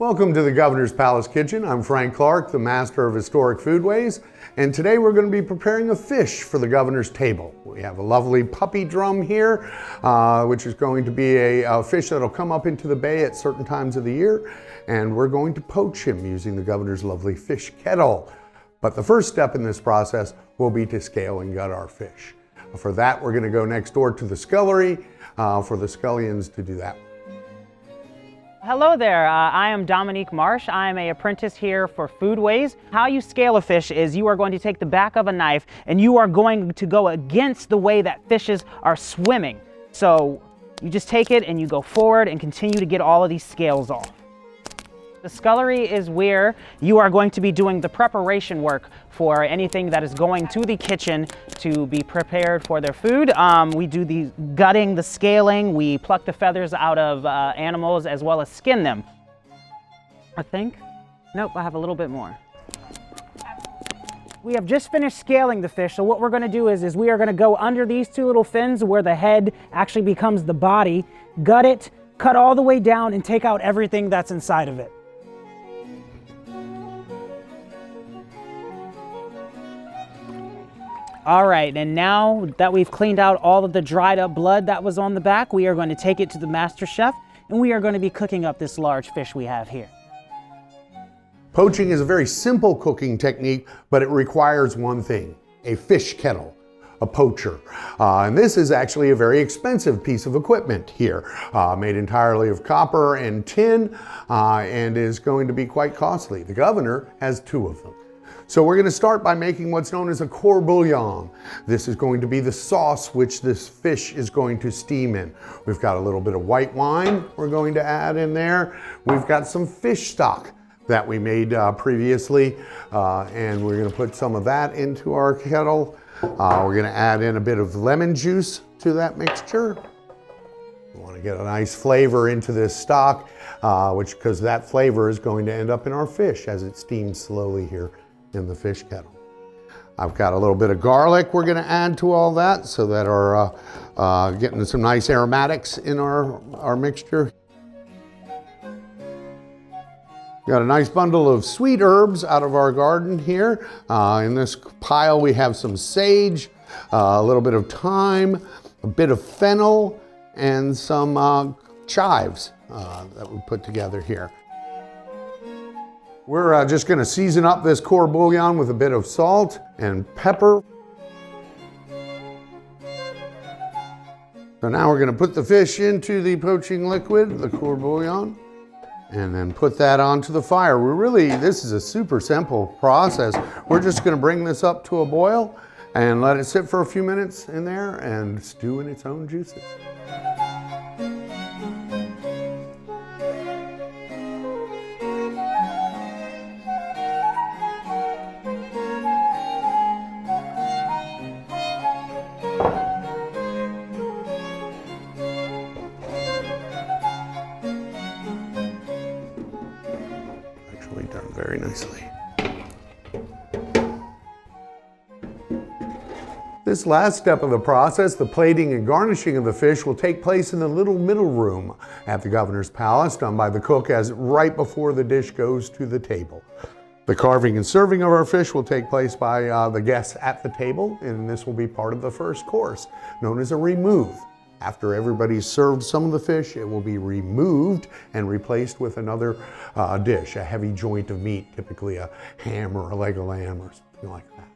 Welcome to the Governor's Palace Kitchen. I'm Frank Clark, the master of Historic Foodways, and today we're going to be preparing a fish for the governor's table. We have a lovely puppy drum here, which is going to be a fish that'll come up into the bay at certain times of the year, and we're going to poach him using the governor's lovely fish kettle. But the first step in this process will be to scale and gut our fish. For that, we're going to go next door to the scullery for the scullions to do that. Hello there, I am Dominique Marsh. I am an apprentice here for Foodways. How you scale a fish is you are going to take the back of a knife and you are going to go against the way that fishes are swimming. So you just take it and you go forward and continue to get all of these scales off. The scullery is where you are going to be doing the preparation work for anything that is going to the kitchen to be prepared for their food. We do the gutting, the scaling, we pluck the feathers out of animals as well as skin them. I think? Nope, I have a little bit more. We have just finished scaling the fish, so what we're going to do is we are going to go under these two little fins where the head actually becomes the body, gut it, cut all the way down, and take out everything that's inside of it. All right, and now that we've cleaned out all of the dried up blood that was on the back, we are going to take it to the master chef, and we are going to be cooking up this large fish we have here. Poaching is a very simple cooking technique, but it requires one thing: a fish kettle, a poacher. And this is actually a very expensive piece of equipment here, made entirely of copper and tin, and is going to be quite costly. The governor has two of them. So we're going to start by making what's known as a court bouillon. This is going to be the sauce which this fish is going to steam in. We've got a little bit of white wine we're going to add in there. We've got some fish stock that we made previously, and we're going to put some of that into our kettle. We're going to add in a bit of lemon juice to that mixture. We want to get a nice flavor into this stock, because that flavor is going to end up in our fish as it steams slowly here in the fish kettle. I've got a little bit of garlic we're going to add to all that so that our getting some nice aromatics in our mixture. Got a nice bundle of sweet herbs out of our garden here. In this pile we have some sage, a little bit of thyme, a bit of fennel, and some chives that we put together here. We're just going to season up this court bouillon with a bit of salt and pepper. So now we're going to put the fish into the poaching liquid, the court bouillon, and then put that onto the fire. This is a super simple process. We're just going to bring this up to a boil and let it sit for a few minutes in there and stew in its own juices. Done very nicely. This last step of the process, the plating and garnishing of the fish, will take place in the little middle room at the governor's palace, done by the cook right before the dish goes to the table. The carving and serving of our fish will take place by the guests at the table, and this will be part of the first course, known as a remove. After everybody's served some of the fish, it will be removed and replaced with another dish, a heavy joint of meat, typically a ham or a leg of lamb or something like that.